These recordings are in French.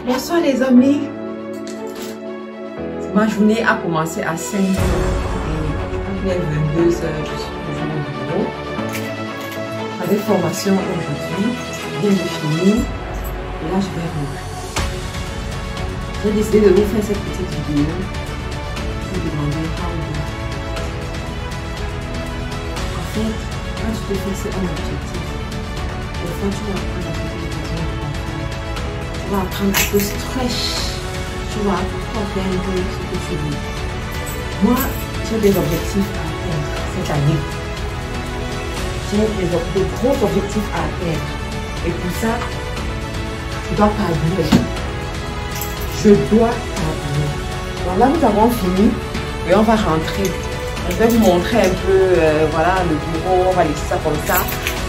Bonsoir les amis. Ma journée a commencé à 5 h et il est 22 h. Je suis toujours au bureau. Avec formation aujourd'hui, bien définie. Et là, je vais rentrer. J'ai décidé de vous faire cette petite vidéo pour vous demander how you do. En fait, quand tu te fixes un objectif, des fois tu vas apprendre à faire des raisons de contrôle. Tu vas apprendre à te stretch. Tu vas apprendre un peu ce que tu veux. Moi, j'ai des objectifs à atteindre cette année. J'ai des gros objectifs à atteindre. Et pour ça, je dois carburer. Je dois carburer. Donc là, nous avons fini et on va rentrer. Je vais vous montrer un peu, voilà, le bureau. On va laisser ça comme ça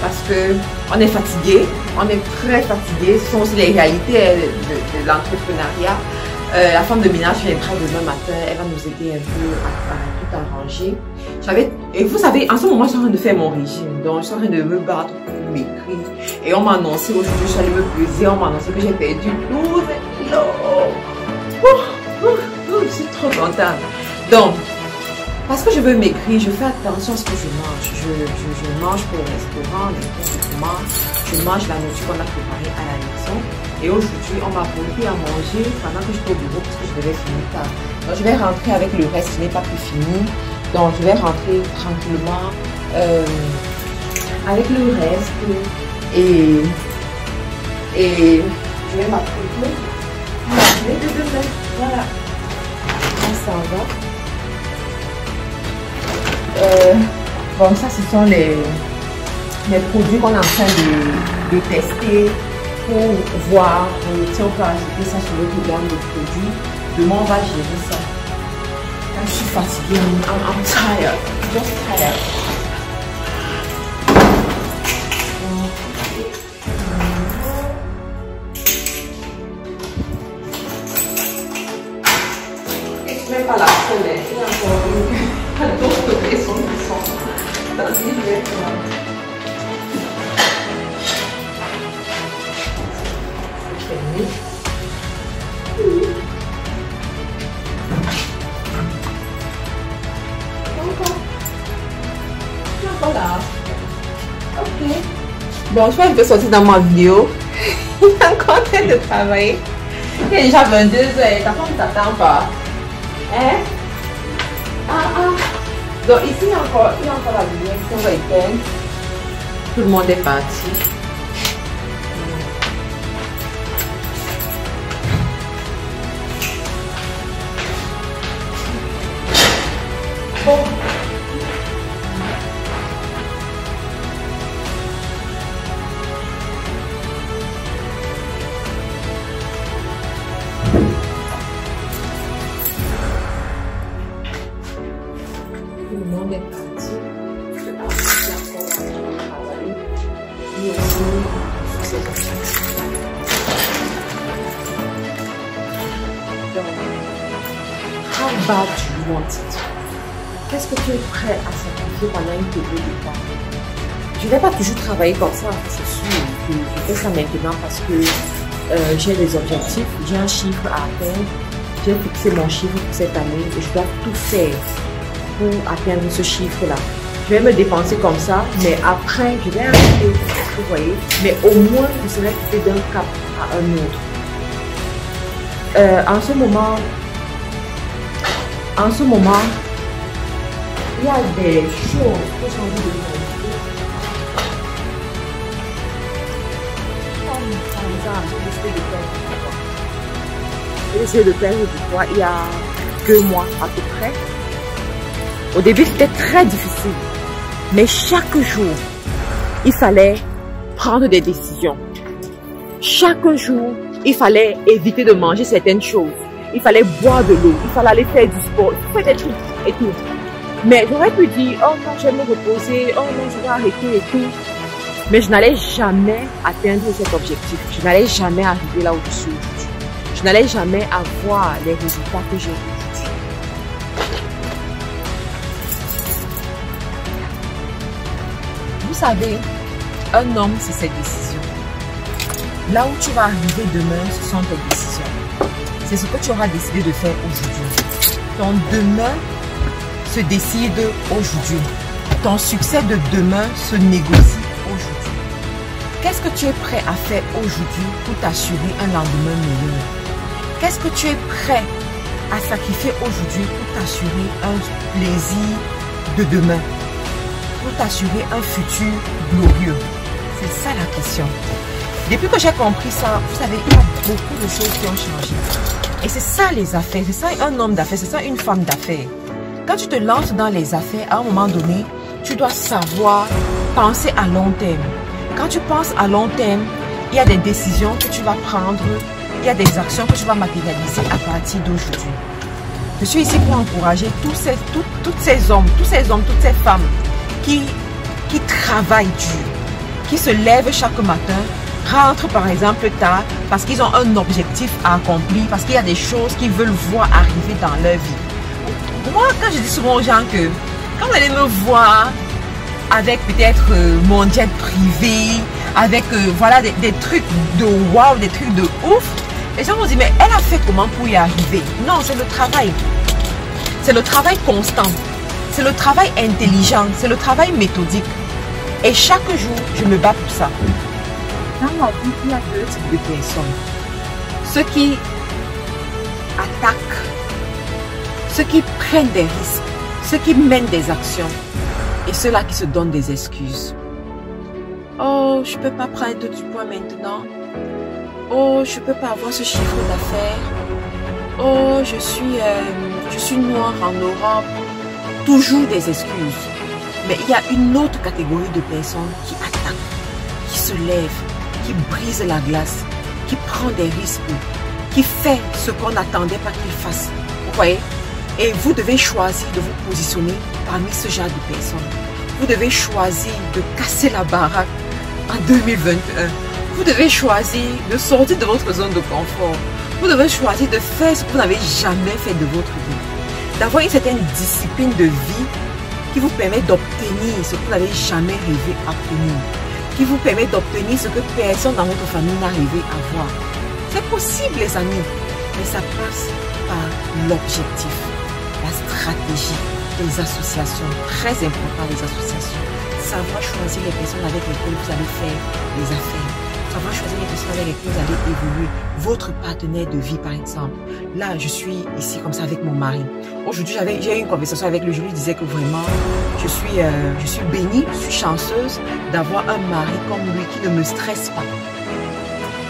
parce que on est fatigué. On est très fatigué. Ce sont aussi les réalités de l'entrepreneuriat. La femme de ménage viendra demain matin. Elle va nous aider un peu à tout arranger. Et vous savez, en ce moment, je suis en train de faire mon régime. Donc, je suis en train de me battre pour maigrir. Et on m'a annoncé aujourd'hui, je suis allée me peser. On m'a annoncé que j'ai perdu 12 kilos. Je suis trop contente. Donc, parce que je veux maigrir, je fais attention à ce que je mange. Je mange pour le restaurant, je mange la nourriture qu'on a préparée à la maison. Et aujourd'hui, on m'a posé à manger pendant que j'étais au bureau parce que je devais finir tard. Donc, je vais rentrer avec le reste, je n'ai pas pu finir. Donc, je vais rentrer tranquillement avec le reste. Et je vais m'apprêter. Les deux demain. Voilà. On s'en va. Bon, ça, ce sont les produits qu'on est en train de tester pour voir si on peut ajouter ça sur notre gamme de produits. Demain, on va gérer ça. Là, je suis fatiguée. I'm tired. Just tired. Je ne mets pas la colère. Il y a encore d'autres personnes qui sont dans les vêtements. Voilà. Ok. Bon, je vais un peu sortir dans ma vidéo. Il est encore en train de travailler. Il est déjà 22 h et ta femme ne t'attend pas. Hein? Donc ici, il y a encore la lumière. Ici, on va éteindre. Tout le monde est parti. Bon. Tout le monde est parti. How bad do you want it? Qu'est-ce que tu es prêt à sacrifier pendant une période de temps? Je ne vais pas toujours travailler comme ça, c'est sûr. Je fais ça maintenant parce que j'ai des objectifs, j'ai un chiffre à atteindre. J'ai fixé mon chiffre pour cette année et je dois tout faire pour atteindre ce chiffre-là. Je vais me dépenser comme ça, mais après, je vais arrêter, vous voyez. Mais au moins, je serai fait d'un cap à un autre. En ce moment, il y a des choses que j'ai envie de faire. Par exemple, j'ai décidé de perdre du poids il y a 2 mois à peu près. Au début, c'était très difficile. Mais chaque jour, il fallait prendre des décisions. Chaque jour, il fallait éviter de manger certaines choses. Il fallait boire de l'eau. Il fallait aller faire du sport. Faire des trucs et tout. Mais j'aurais pu dire, oh non, je vais me reposer. Oh non, je vais arrêter et tout. Mais je n'allais jamais atteindre cet objectif. Je n'allais jamais arriver là où je suis aujourd'hui. Je n'allais jamais avoir les résultats que j'ai aujourd'hui. Vous savez, un homme, c'est ses décisions. Là où tu vas arriver demain, ce sont tes décisions. C'est ce que tu auras décidé de faire aujourd'hui. Ton demain se décide aujourd'hui. Ton succès de demain se négocie aujourd'hui. Qu'est-ce que tu es prêt à faire aujourd'hui pour t'assurer un lendemain meilleur? Qu'est-ce que tu es prêt à sacrifier aujourd'hui pour t'assurer un plaisir de demain? Pour t'assurer un futur glorieux? C'est ça la question. Depuis que j'ai compris ça, vous savez, il y a beaucoup de choses qui ont changé. Et c'est ça les affaires, c'est ça un homme d'affaires, c'est ça une femme d'affaires. Quand tu te lances dans les affaires, à un moment donné, tu dois savoir penser à long terme. Quand tu penses à long terme, il y a des décisions que tu vas prendre, il y a des actions que tu vas matérialiser à partir d'aujourd'hui. Je suis ici pour encourager tous ces hommes, toutes ces femmes qui travaillent dur, qui se lèvent chaque matin, rentrent par exemple tard parce qu'ils ont un objectif à accomplir, parce qu'il y a des choses qu'ils veulent voir arriver dans leur vie. Moi, quand je dis souvent aux gens que quand vous allez me voir avec peut-être mon jet privé, avec voilà des trucs de waouh, des trucs de ouf, les gens vont dire mais elle a fait comment pour y arriver? Non, c'est le travail. C'est le travail constant. C'est le travail intelligent. C'est le travail méthodique. Et chaque jour, je me bats pour ça. Dans la vie, il y a deux types de personnes. Ceux qui attaquent, ceux qui prennent des risques, ceux qui mènent des actions et ceux-là qui se donnent des excuses. Oh, je ne peux pas prendre du poids maintenant. Oh, je ne peux pas avoir ce chiffre d'affaires. Oh, je suis noire en Europe. Toujours des excuses. Mais il y a une autre catégorie de personnes qui attaquent, qui se lèvent, qui brisent la glace, qui prend des risques, qui fait ce qu'on n'attendait pas qu'il fasse. Vous voyez? Et vous devez choisir de vous positionner parmi ce genre de personnes. Vous devez choisir de casser la baraque en 2021. Vous devez choisir de sortir de votre zone de confort. Vous devez choisir de faire ce que vous n'avez jamais fait de votre vie. D'avoir une certaine discipline de vie qui vous permet d'obtenir ce que vous n'avez jamais rêvé d'obtenir. Qui vous permet d'obtenir ce que personne dans votre famille n'a rêvé à voir. C'est possible les amis, mais ça passe par l'objectif, la stratégie, les associations, très important les associations. Savoir choisir les personnes avec lesquelles vous allez faire des affaires. Savoir choisir les personnes avec lesquelles vous allez évoluer. Votre partenaire de vie par exemple. Là, je suis ici comme ça avec mon mari. Aujourd'hui, j'ai eu une conversation avec lui. Je lui disais que vraiment, je suis bénie, je suis chanceuse d'avoir un mari comme lui qui ne me stresse pas.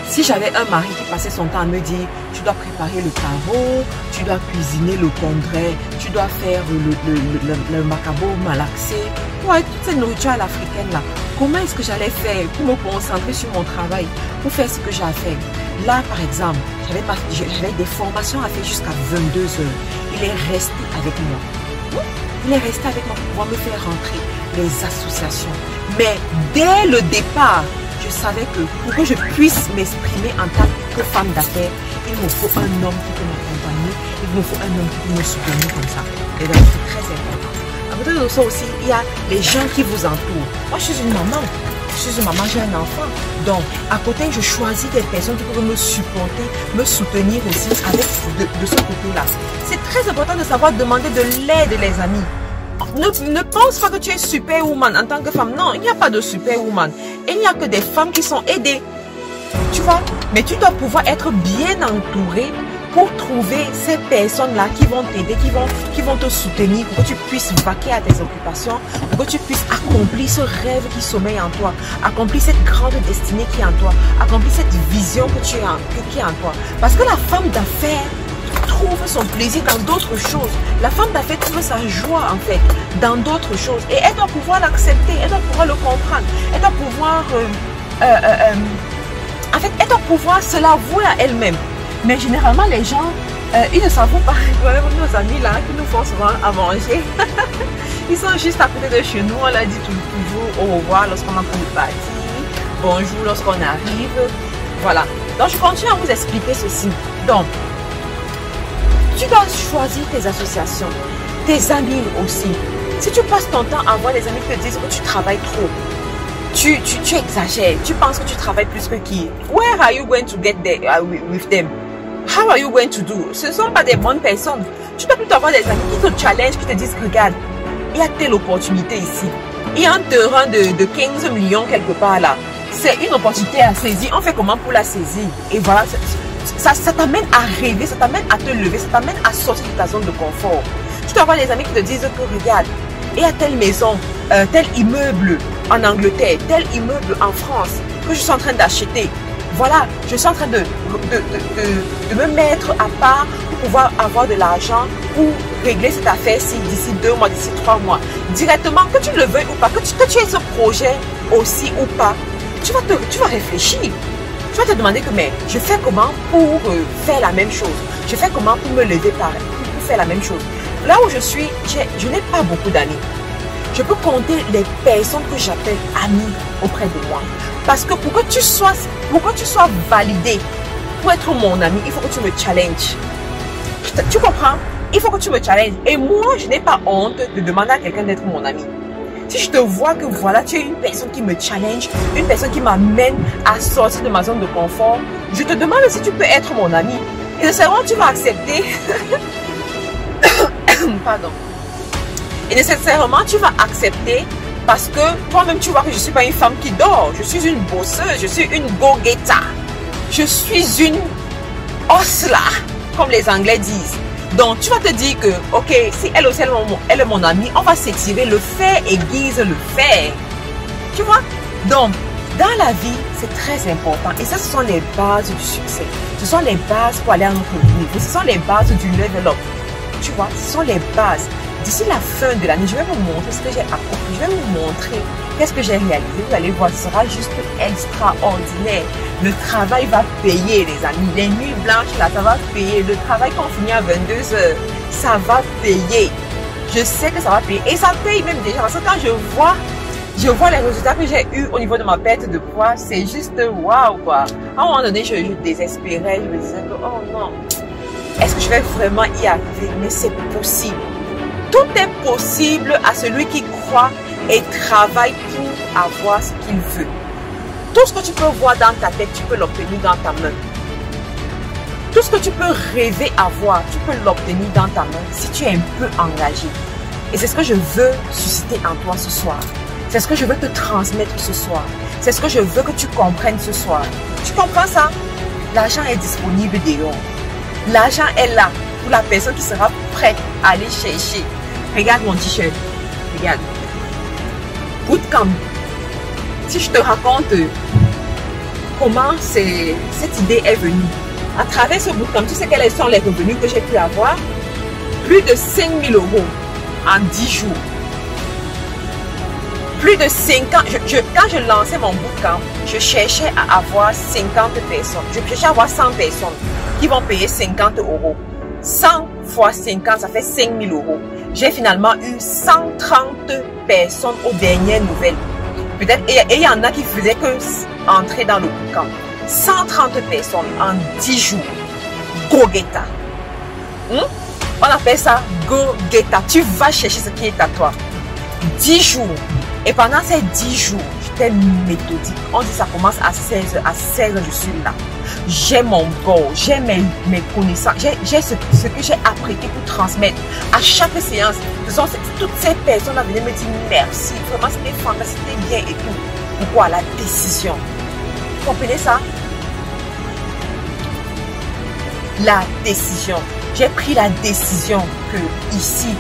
Si j'avais un mari qui passait son temps à me dire, tu dois préparer le carreau, tu dois cuisiner le congrès, tu dois faire le macabo malaxé, ouais, toute cette nourriture à l'africaine là, comment est-ce que j'allais faire pour me concentrer sur mon travail, pour faire ce que j'ai à faire? Là, par exemple, j'avais des formations à faire jusqu'à 22 heures. Il est resté avec moi. Il est resté avec moi pour pouvoir me faire rentrer les associations. Mais dès le départ, je savais que pour que je puisse m'exprimer en tant que femme d'affaires, il me faut un homme qui peut m'accompagner, il me faut un homme qui peut me soutenir comme ça. Et donc, c'est très important. À côté de ça aussi, il y a les gens qui vous entourent. Moi, je suis une maman. Je suis une maman, j'ai un enfant. Donc, à côté, je choisis des personnes qui peuvent me supporter, me soutenir aussi avec de ce côté-là. C'est très important de savoir demander de l'aide, les amis. Ne pense pas que tu es superwoman en tant que femme. Non, il n'y a pas de superwoman. Il n'y a que des femmes qui sont aidées. Tu vois? Mais tu dois pouvoir être bien entourée pour trouver ces personnes-là qui vont t'aider, qui vont te soutenir pour que tu puisses vaquer à tes occupations, pour que tu puisses accomplir ce rêve qui sommeille en toi, accomplir cette grande destinée qui est en toi, accomplir cette vision qui est en toi. Parce que la femme d'affaires trouve son plaisir dans d'autres choses. La femme d'affaires trouve sa joie en fait dans d'autres choses. Et elle doit pouvoir l'accepter, elle doit pouvoir le comprendre, elle doit pouvoir en fait, elle doit pouvoir se l'avouer à elle-même. Mais généralement, les gens, ils ne s'avouent pas. Nos amis là, qui nous font souvent à manger, ils sont juste à côté de chez nous. On leur dit toujours au revoir lorsqu'on est en train de partir, bonjour lorsqu'on arrive. Voilà. Donc, je continue à vous expliquer ceci. Donc, tu dois choisir tes associations, tes amis aussi. Si tu passes ton temps à voir des amis qui te disent que tu travailles trop, tu exagères, tu penses que tu travailles plus que qui? Where are you going to get there with them? How are you going to do? Ce ne sont pas des bonnes personnes. Tu peux plutôt avoir des amis qui te challenge, qui te disent, regarde, il y a telle opportunité ici. Il y a un terrain de 15 millions quelque part là. C'est une opportunité à saisir. On fait comment pour la saisir? Et voilà, ça t'amène à rêver, ça t'amène à te lever, ça t'amène à sortir de ta zone de confort. Tu dois avoir des amis qui te disent que regarde, il y a telle maison, tel immeuble en Angleterre, tel immeuble en France que je suis en train d'acheter. Voilà, je suis en train de me mettre à part pour pouvoir avoir de l'argent pour régler cette affaire-ci d'ici 2 mois, d'ici 3 mois. Directement, que tu le veuilles ou pas, que tu aies ce projet aussi ou pas, tu vas réfléchir. Tu vas te demander que mais je fais comment pour faire la même chose? Je fais comment pour me lever pour faire la même chose? Là où je suis, je n'ai pas beaucoup d'amis. Je peux compter les personnes que j'appelle amis auprès de moi. Parce que pour que tu sois validé pour être mon ami, il faut que tu me challenges. Tu comprends? Il faut que tu me challenges. Et moi, je n'ai pas honte de demander à quelqu'un d'être mon ami. Si je te vois que voilà, tu es une personne qui me challenge, une personne qui m'amène à sortir de ma zone de confort, je te demande si tu peux être mon ami. Et nécessairement, tu vas accepter. Pardon. Et nécessairement, tu vas accepter parce que toi-même, tu vois que je ne suis pas une femme qui dort. Je suis une bosseuse, je suis une go-getter. Je suis une hustler, comme les Anglais disent. Donc, tu vas te dire que, ok, si elle aussi, elle est mon amie, on va s'étirer, le fer aiguise le fer. Tu vois? Donc, dans la vie, c'est très important. Et ça, ce sont les bases du succès. Ce sont les bases pour aller à notre niveau. Ce sont les bases du level up. Tu vois, ce sont les bases. D'ici la fin de l'année, je vais vous montrer ce que j'ai accompli. Je vais vous montrer qu'est-ce que j'ai réalisé. Vous allez voir, ce sera juste extraordinaire. Le travail va payer, les amis. Les nuits blanches, là, ça va payer. Le travail qu'on finit à 22 h, ça va payer. Je sais que ça va payer. Et ça paye même déjà. Parce que quand je vois les résultats que j'ai eus au niveau de ma perte de poids, c'est juste waouh, quoi. À un moment donné, je désespérais. Je me disais que, oh non, est-ce que je vais vraiment y arriver? Mais c'est possible. Tout est possible à celui qui croit et travaille pour avoir ce qu'il veut. Tout ce que tu peux voir dans ta tête, tu peux l'obtenir dans ta main. Tout ce que tu peux rêver avoir, tu peux l'obtenir dans ta main si tu es un peu engagé. Et c'est ce que je veux susciter en toi ce soir. C'est ce que je veux te transmettre ce soir. C'est ce que je veux que tu comprennes ce soir. Tu comprends ça? L'argent est disponible dehors. L'argent est là pour la personne qui sera prête à aller chercher. Regarde mon t-shirt. Regarde. Bootcamp. Si je te raconte comment cette idée est venue. À travers ce bootcamp, tu sais quels sont les revenus que j'ai pu avoir? Plus de 5 000 € en 10 jours. Plus de 50. Quand je lançais mon bootcamp, je cherchais à avoir 50 personnes. Je cherchais à avoir 100 personnes qui vont payer 50 €. 100 fois 50, ça fait 5 000 €. J'ai finalement eu 130 personnes aux dernières nouvelles. Peut-être, et il y en a qui faisaient que entrer dans le bootcamp. 130 personnes en 10 jours. Go-getter. On appelle ça go-getter. Tu vas chercher ce qui est à toi. 10 jours. Et pendant ces 10 jours, j'étais méthodique. On dit ça commence à 16 h. À 16 h, je suis là. J'ai mon goal, j'ai mes connaissances, j'ai ce que j'ai apprêté pour transmettre. À chaque séance, toutes ces personnes venaient me dire merci. Vraiment, c'était fantastique, c'était bien et tout. Pourquoi? La décision. Vous comprenez ça? La décision. J'ai pris la décision que ici,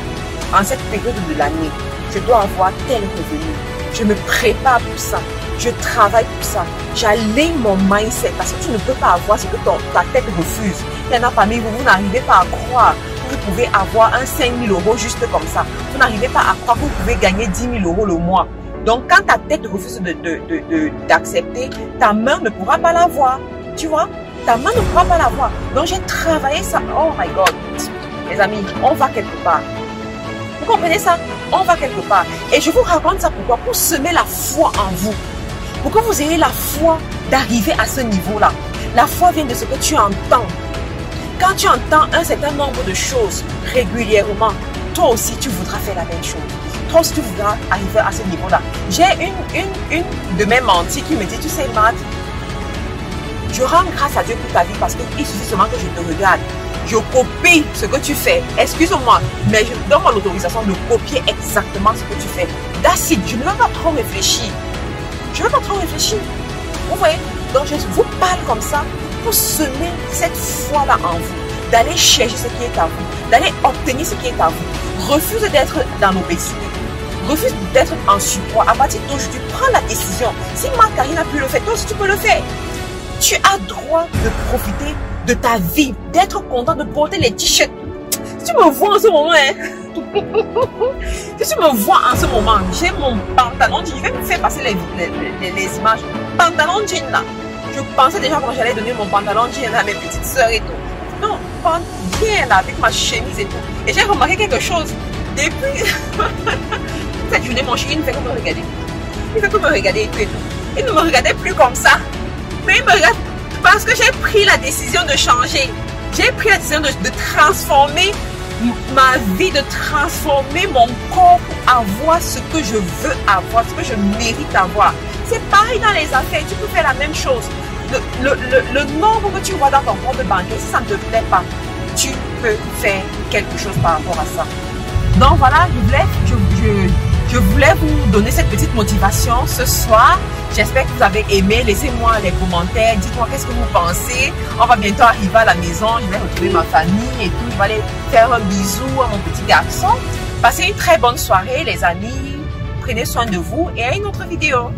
en cette période de l'année, je dois avoir tel revenu. Je me prépare pour ça. Je travaille pour ça. J'aligne mon mindset parce que tu ne peux pas avoir ce que ta tête refuse. Il y en a parmi vous, vous n'arrivez pas à croire que vous pouvez avoir un 5 000 € juste comme ça. Vous n'arrivez pas à croire que vous pouvez gagner 10 000 € le mois. Donc, quand ta tête refuse d'accepter, ta main ne pourra pas l'avoir. Tu vois? Ta main ne pourra pas l'avoir. Donc, j'ai travaillé ça. Oh my God. Les amis, on va quelque part. Vous comprenez ça? On va quelque part. Et je vous raconte ça pourquoi? Pour semer la foi en vous. Pour que vous ayez la foi d'arriver à ce niveau-là. La foi vient de ce que tu entends. Quand tu entends un certain nombre de choses régulièrement, toi aussi, tu voudras faire la même chose. toi aussi tu voudras arriver à ce niveau-là. J'ai une de mes menties qui me dit, tu sais, Matt, je rends grâce à Dieu pour ta vie parce qu'il suffit seulement que je te regarde. Je copie ce que tu fais. Excuse-moi, mais je donne l'autorisation de copier exactement ce que tu fais. That's it. Je ne veux pas trop réfléchir. Je ne veux pas trop réfléchir. Vous voyez? Donc, je vous parle comme ça pour semer cette foi-là en vous. D'aller chercher ce qui est à vous. D'aller obtenir ce qui est à vous. Refuse d'être dans l'obésité. Refuse d'être en surpoids. À partir d'aujourd'hui, prends la décision. Si Karine a pu le faire, toi aussi tu peux le faire. Tu as droit de profiter de ta vie, d'être content, de porter les t-shirts. Si tu me vois en ce moment, hein, si tu me vois en ce moment, j'ai mon pantalon jean, je vais me faire passer les images. Pantalon jean là, je pensais déjà quand j'allais donner mon pantalon jean à mes petites soeurs et tout. Non, bien là, avec ma chemise et tout. Et j'ai remarqué quelque chose. Depuis cette journée, mon chien ne fait que me regarder. Il fait que me regarder et tout et tout. Il ne me regardait plus comme ça. Mais il me regarde parce que j'ai pris la décision de changer. J'ai pris la décision de transformer ma vie, de transformer mon corps pour avoir ce que je veux avoir, ce que je mérite avoir. C'est pareil dans les affaires, tu peux faire la même chose. Le nombre que tu vois dans ton compte bancaire, si ça ne te plaît pas, tu peux faire quelque chose par rapport à ça. Donc voilà, je voulais vous donner cette petite motivation ce soir. J'espère que vous avez aimé. Laissez-moi les commentaires. Dites-moi qu'est-ce que vous pensez. On va bientôt arriver à la maison. Je vais retrouver ma famille et tout. Je vais aller faire un bisou à mon petit garçon. Passez une très bonne soirée, les amis. Prenez soin de vous et à une autre vidéo.